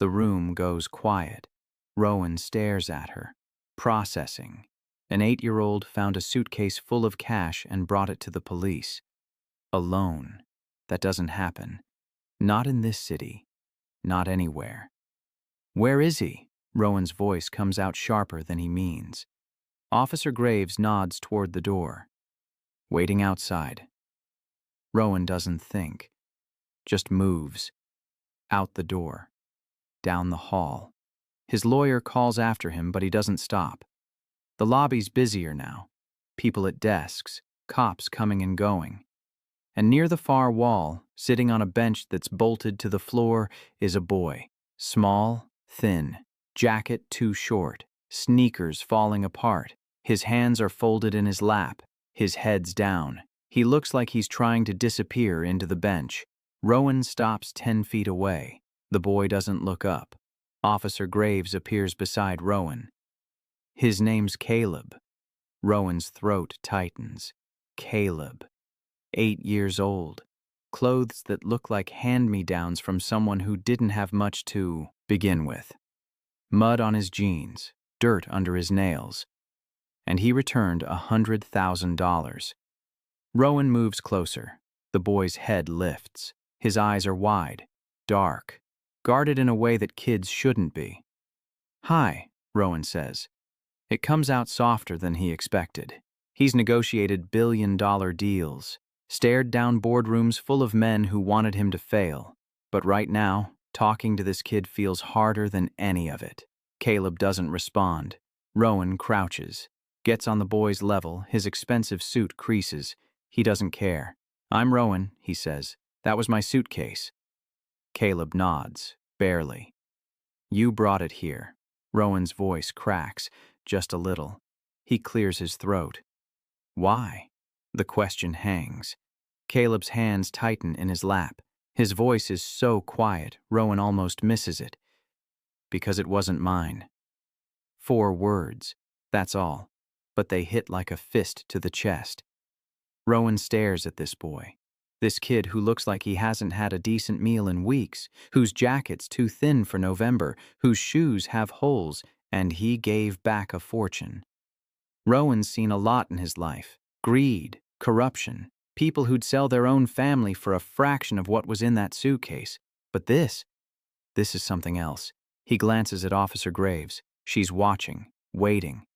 The room goes quiet. Rowan stares at her, processing. An 8-year-old found a suitcase full of cash and brought it to the police. Alone. That doesn't happen. Not in this city. Not anywhere. Where is he? Rowan's voice comes out sharper than he means. Officer Graves nods toward the door. Waiting outside. Rowan doesn't think. Just moves. Out the door. Down the hall. His lawyer calls after him, but he doesn't stop. The lobby's busier now. People at desks, cops coming and going. And near the far wall, sitting on a bench that's bolted to the floor, is a boy. Small, thin, jacket too short, sneakers falling apart. His hands are folded in his lap, his head's down. He looks like he's trying to disappear into the bench. Rowan stops 10 feet away. The boy doesn't look up. Officer Graves appears beside Rowan. His name's Caleb. Rowan's throat tightens. Caleb. 8 years old. Clothes that look like hand-me-downs from someone who didn't have much to begin with. Mud on his jeans, dirt under his nails. And he returned $100,000. Rowan moves closer. The boy's head lifts. His eyes are wide, dark, guarded in a way that kids shouldn't be. "Hi," Rowan says. It comes out softer than he expected. He's negotiated billion-dollar deals, stared down boardrooms full of men who wanted him to fail. But right now, talking to this kid feels harder than any of it. Caleb doesn't respond. Rowan crouches, gets on the boy's level, his expensive suit creases. He doesn't care. "I'm Rowan," he says. "That was my suitcase." Caleb nods, barely. "You brought it here." Rowan's voice cracks, just a little. He clears his throat. "Why?" The question hangs. Caleb's hands tighten in his lap. His voice is so quiet, Rowan almost misses it. "Because it wasn't mine." 4 words, that's all. But they hit like a fist to the chest. Rowan stares at this boy. This kid who looks like he hasn't had a decent meal in weeks, whose jacket's too thin for November, whose shoes have holes, and he gave back a fortune. Rowan's seen a lot in his life. Greed, corruption, people who'd sell their own family for a fraction of what was in that suitcase. But this is something else. He glances at Officer Graves. She's watching, waiting.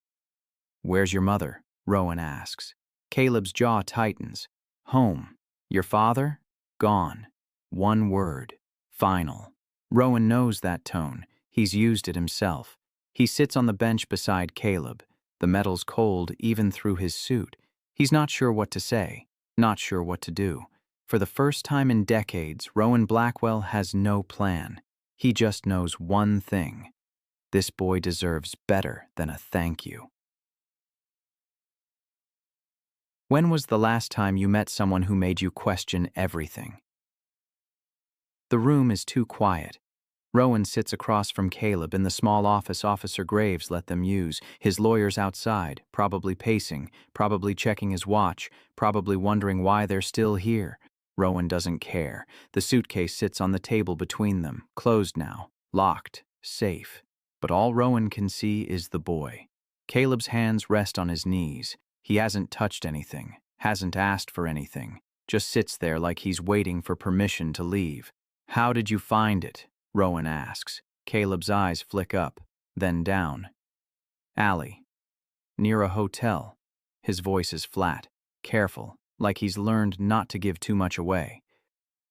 "Where's your mother?" Rowan asks. Caleb's jaw tightens. "Home. Your father? Gone." 1 word. Final. Rowan knows that tone. He's used it himself. He sits on the bench beside Caleb. The metal's cold even through his suit. He's not sure what to say, not sure what to do. For the first time in decades, Rowan Blackwell has no plan. He just knows one thing. This boy deserves better than a thank you. When was the last time you met someone who made you question everything? The room is too quiet. Rowan sits across from Caleb in the small office Officer Graves let them use. His lawyer's outside, probably pacing, probably checking his watch, probably wondering why they're still here. Rowan doesn't care. The suitcase sits on the table between them, closed now, locked, safe. But all Rowan can see is the boy. Caleb's hands rest on his knees. He hasn't touched anything, hasn't asked for anything, just sits there like he's waiting for permission to leave. "How did you find it?" Rowan asks. Caleb's eyes flick up, then down. "Alley. Near a hotel." His voice is flat, careful, like he's learned not to give too much away.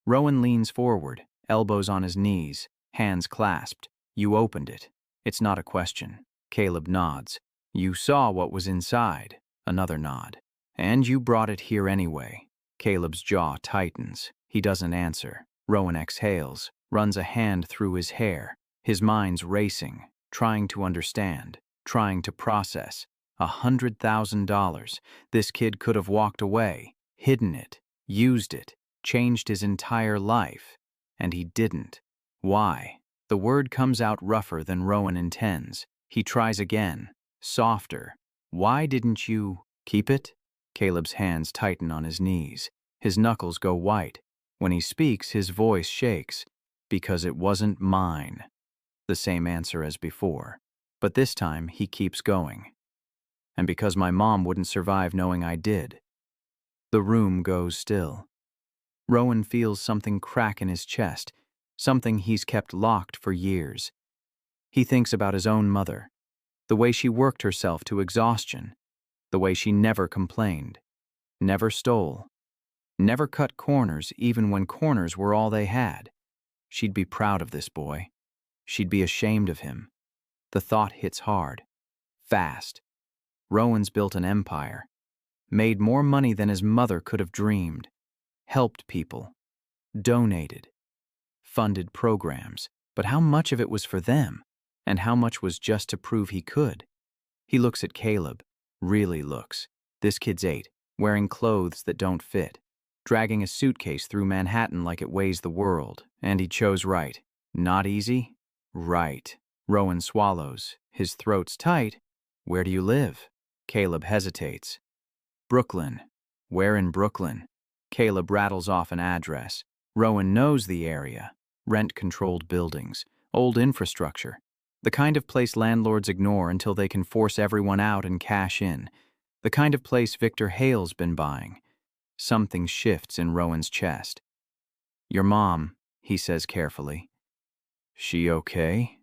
Rowan leans forward, elbows on his knees, hands clasped. "You opened it." It's not a question. Caleb nods. "You saw what was inside." Another nod. "And you brought it here anyway." Caleb's jaw tightens. He doesn't answer. Rowan exhales, runs a hand through his hair. His mind's racing, trying to understand, trying to process. $100,000. This kid could have walked away, hidden it, used it, changed his entire life. And he didn't. Why? The word comes out rougher than Rowan intends. He tries again, softer. "Why didn't you keep it?" Caleb's hands tighten on his knees. His knuckles go white. When he speaks, his voice shakes. "Because it wasn't mine." The same answer as before. But this time, he keeps going. And because my mom wouldn't survive knowing I did. The room goes still. Rowan feels something crack in his chest, something he's kept locked for years. He thinks about his own mother, the way she worked herself to exhaustion, the way she never complained, never stole, never cut corners even when corners were all they had. She'd be proud of this boy. She'd be ashamed of him. The thought hits hard, fast. Rowan's built an empire, made more money than his mother could have dreamed, helped people, donated, funded programs, but how much of it was for them, and how much was just to prove he could? He looks at Caleb, really looks. This kid's 8, wearing clothes that don't fit, dragging a suitcase through Manhattan like it weighs the world, and he chose right. Not easy? Right. Rowan swallows, his throat's tight. Where do you live? Caleb hesitates. Brooklyn. Where in Brooklyn? Caleb rattles off an address. Rowan knows the area. Rent-controlled buildings, old infrastructure, the kind of place landlords ignore until they can force everyone out and cash in, the kind of place Victor Hale's been buying. Something shifts in Rowan's chest. Your mom, he says carefully. She okay?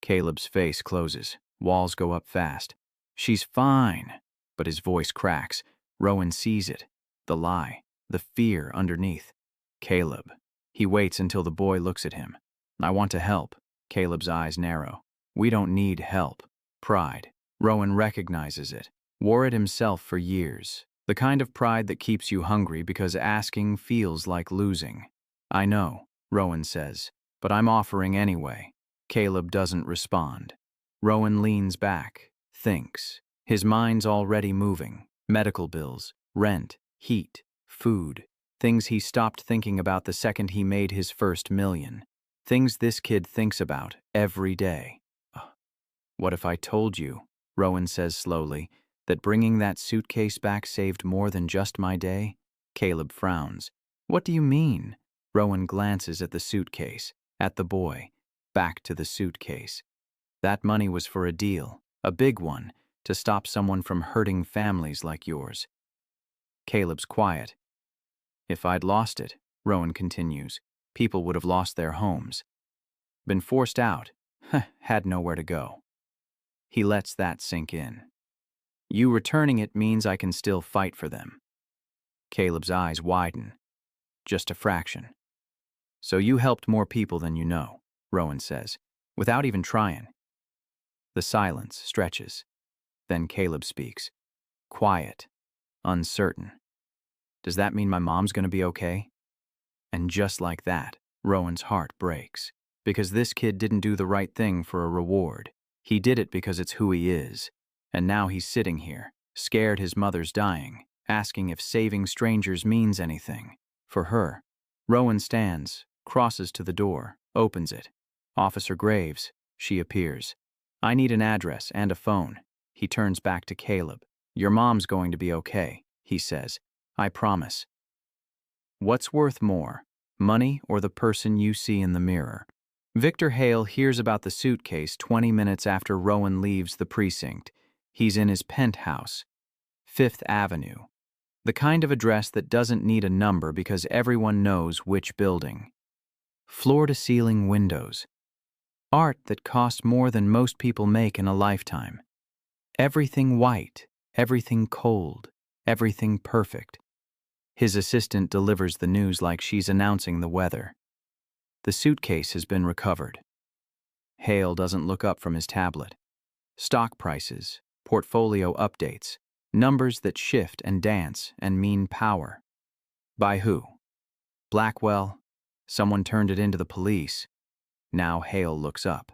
Caleb's face closes. Walls go up fast. She's fine. But his voice cracks. Rowan sees it. The lie. The fear underneath. Caleb. He waits until the boy looks at him. I want to help. Caleb's eyes narrow. We don't need help. Pride. Rowan recognizes it. Wore it himself for years. The kind of pride that keeps you hungry because asking feels like losing. I know, Rowan says, but I'm offering anyway. Caleb doesn't respond. Rowan leans back, thinks. His mind's already moving. Medical bills, rent, heat, food. Things he stopped thinking about the second he made his first million. Things this kid thinks about every day. What if I told you, Rowan says slowly, that bringing that suitcase back saved more than just my day? Caleb frowns. What do you mean? Rowan glances at the suitcase, at the boy, back to the suitcase. That money was for a deal, a big one, to stop someone from hurting families like yours. Caleb's quiet. If I'd lost it, Rowan continues, people would have lost their homes. Been forced out, had nowhere to go. He lets that sink in. You returning it means I can still fight for them. Caleb's eyes widen. Just a fraction. So you helped more people than you know, Rowan says, without even trying. The silence stretches. Then Caleb speaks. Quiet, uncertain. Does that mean my mom's gonna be okay? And just like that, Rowan's heart breaks. Because this kid didn't do the right thing for a reward. He did it because it's who he is. And now he's sitting here, scared his mother's dying, asking if saving strangers means anything. For her. Rowan stands, crosses to the door, opens it. Officer Graves, she appears. I need an address and a phone. He turns back to Caleb. Your mom's going to be okay, he says. I promise. What's worth more, money or the person you see in the mirror? Victor Hale hears about the suitcase 20 minutes after Rowan leaves the precinct. He's in his penthouse, 5th Avenue. The kind of address that doesn't need a number because everyone knows which building. Floor-to-ceiling windows. Art that costs more than most people make in a lifetime. Everything white, everything cold, everything perfect. His assistant delivers the news like she's announcing the weather. The suitcase has been recovered. Hale doesn't look up from his tablet. Stock prices, portfolio updates, numbers that shift and dance and mean power. By who? Blackwell. Someone turned it into the police. Now Hale looks up.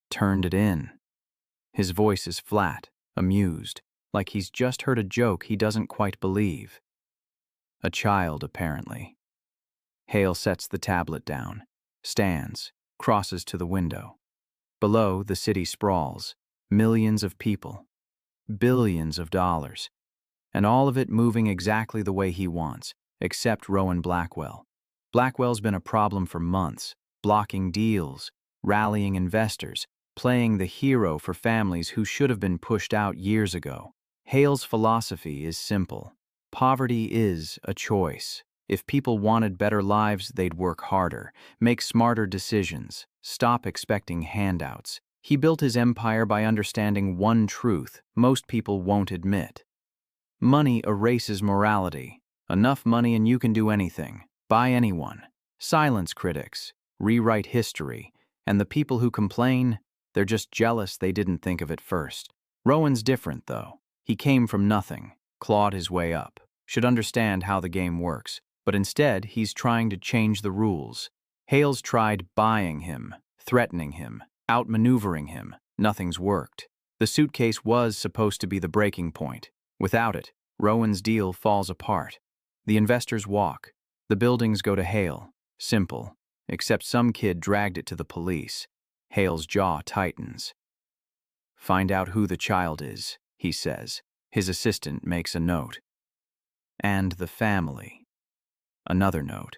Turned it in. His voice is flat, amused, like he's just heard a joke he doesn't quite believe. A child, apparently. Hale sets the tablet down, stands, crosses to the window. Below, the city sprawls, millions of people, billions of dollars, and all of it moving exactly the way he wants, except Rowan Blackwell. Blackwell's been a problem for months, blocking deals, rallying investors, playing the hero for families who should have been pushed out years ago. Hale's philosophy is simple. Poverty is a choice. If people wanted better lives, they'd work harder, make smarter decisions, stop expecting handouts. He built his empire by understanding one truth most people won't admit. Money erases morality. Enough money and you can do anything, buy anyone, silence critics, rewrite history, and the people who complain, they're just jealous they didn't think of it first. Rowan's different, though. He came from nothing, clawed his way up, should understand how the game works, but instead he's trying to change the rules. Hale's tried buying him, threatening him, outmaneuvering him. Nothing's worked. The suitcase was supposed to be the breaking point. Without it, Rowan's deal falls apart. The investors walk. The buildings go to Hale. Simple. Except some kid dragged it to the police. Hale's jaw tightens. "Find out who the child is," he says. His assistant makes a note. "And the family." Another note.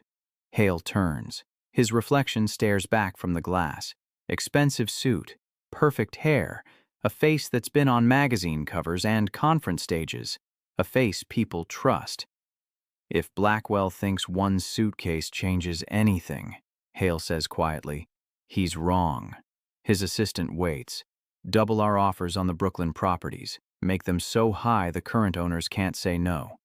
Hale turns. His reflection stares back from the glass. Expensive suit, perfect hair, a face that's been on magazine covers and conference stages, a face people trust. "If Blackwell thinks one suitcase changes anything," Hale says quietly, "he's wrong." His assistant waits. "Double our offers on the Brooklyn properties. Make them so high the current owners can't say no."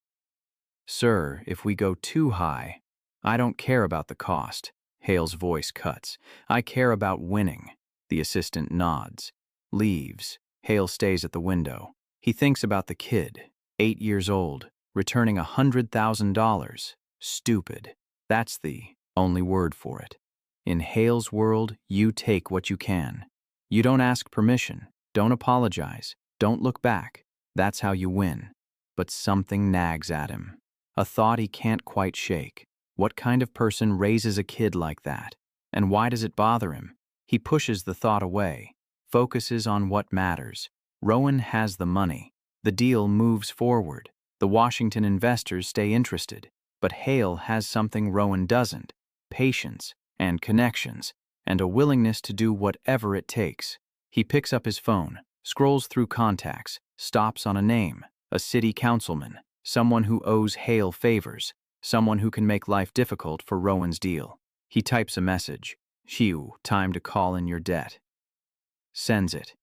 "Sir, if we go too high, I don't care about the cost." Hale's voice cuts. "I care about winning." The assistant nods. Leaves. Hale stays at the window. He thinks about the kid, 8 years old, returning $100,000. Stupid. That's the only word for it. In Hale's world, you take what you can. You don't ask permission, don't apologize, don't look back. That's how you win. But something nags at him. A thought he can't quite shake. What kind of person raises a kid like that? And why does it bother him? He pushes the thought away, focuses on what matters. Rowan has the money. The deal moves forward. The Washington investors stay interested. But Hale has something Rowan doesn't: patience and connections, and a willingness to do whatever it takes. He picks up his phone, scrolls through contacts, stops on a name, a city councilman, someone who owes Hale favors, someone who can make life difficult for Rowan's deal. He types a message. "Hugh, time to call in your debt." Sends it.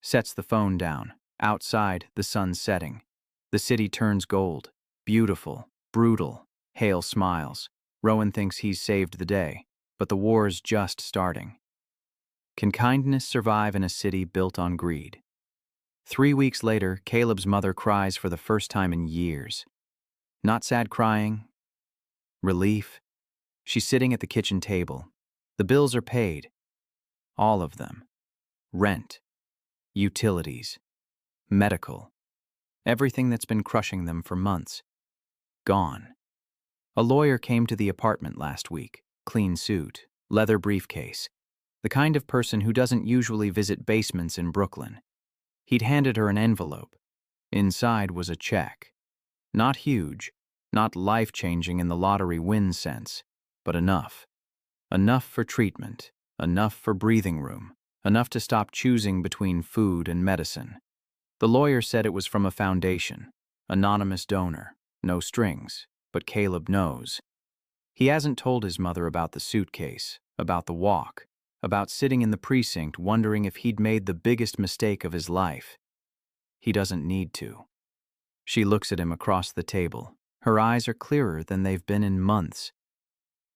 Sets the phone down. Outside, the sun's setting. The city turns gold. Beautiful, brutal. Hale smiles. Rowan thinks he's saved the day, but the war's just starting. Can kindness survive in a city built on greed? 3 weeks later, Caleb's mother cries for the first time in years. Not sad crying. Relief. She's sitting at the kitchen table. The bills are paid. All of them. Rent. Utilities. Medical. Everything that's been crushing them for months. Gone. A lawyer came to the apartment last week. Clean suit. Leather briefcase. The kind of person who doesn't usually visit basements in Brooklyn. He'd handed her an envelope. Inside was a check. Not huge, not life-changing in the lottery win sense, but enough. Enough for treatment, enough for breathing room, enough to stop choosing between food and medicine. The lawyer said it was from a foundation, anonymous donor, no strings, but Caleb knows. He hasn't told his mother about the suitcase, about the walk, about sitting in the precinct wondering if he'd made the biggest mistake of his life. He doesn't need to. She looks at him across the table. Her eyes are clearer than they've been in months.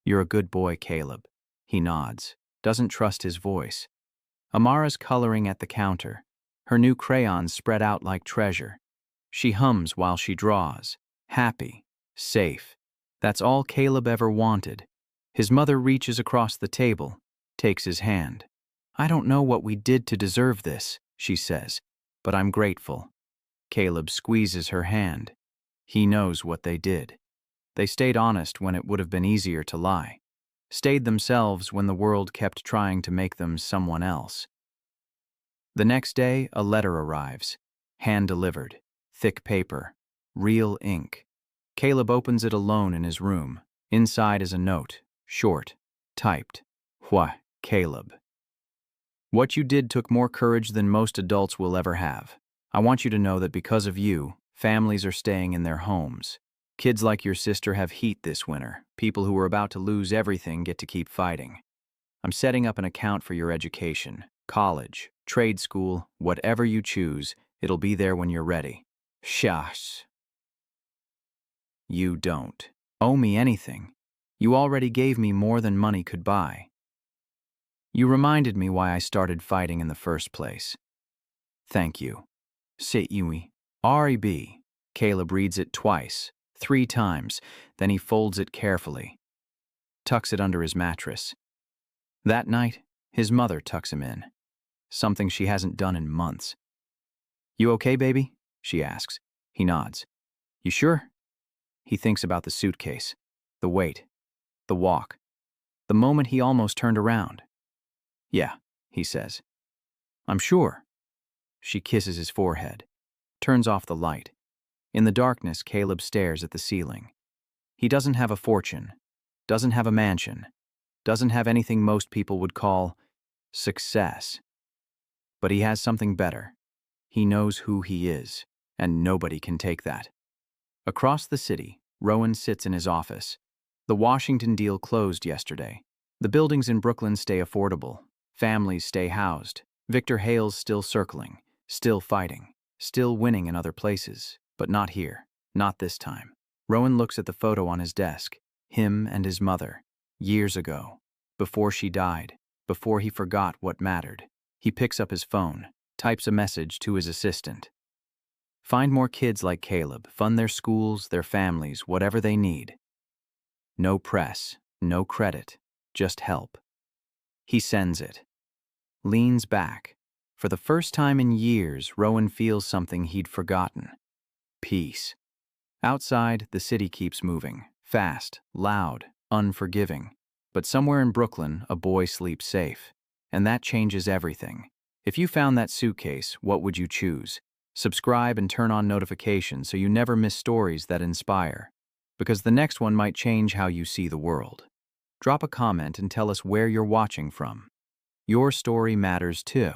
"You're a good boy, Caleb." He nods, doesn't trust his voice. Amara's coloring at the counter, her new crayons spread out like treasure. She hums while she draws, happy, safe. That's all Caleb ever wanted. His mother reaches across the table, takes his hand. "I don't know what we did to deserve this," she says, "but I'm grateful." Caleb squeezes her hand. He knows what they did. They stayed honest when it would have been easier to lie. Stayed themselves when the world kept trying to make them someone else. The next day, a letter arrives. Hand-delivered. Thick paper. Real ink. Caleb opens it alone in his room. Inside is a note. Short. Typed. "Why, Caleb." What you did took more courage than most adults will ever have. I want you to know that because of you, families are staying in their homes. Kids like your sister have heat this winter. People who are about to lose everything get to keep fighting. I'm setting up an account for your education. College, trade school, whatever you choose, it'll be there when you're ready. Shush. You don't owe me anything. You already gave me more than money could buy. You reminded me why I started fighting in the first place. Thank you. Sit Yui. R.E.B. Caleb reads it twice, 3 times, then he folds it carefully. Tucks it under his mattress. That night, his mother tucks him in. Something she hasn't done in months. You okay, baby? She asks. He nods. You sure? He thinks about the suitcase, the weight, the walk, the moment he almost turned around. Yeah, he says. I'm sure. She kisses his forehead, turns off the light. In the darkness, Caleb stares at the ceiling. He doesn't have a fortune, doesn't have a mansion, doesn't have anything most people would call success. But he has something better. He knows who he is, and nobody can take that. Across the city, Rowan sits in his office. The Washington deal closed yesterday. The buildings in Brooklyn stay affordable. Families stay housed. Victor Hale's still circling, still fighting, still winning in other places, but not here, not this time. Rowan looks at the photo on his desk, him and his mother, years ago, before she died, before he forgot what mattered. He picks up his phone, types a message to his assistant. Find more kids like Caleb, fund their schools, their families, whatever they need. No press, no credit, just help. He sends it. Leans back. For the first time in years, Rowan feels something he'd forgotten. Peace. Outside, the city keeps moving. Fast, loud, unforgiving. But somewhere in Brooklyn, a boy sleeps safe. And that changes everything. If you found that suitcase, what would you choose? Subscribe and turn on notifications so you never miss stories that inspire. Because the next one might change how you see the world. Drop a comment and tell us where you're watching from. Your story matters too.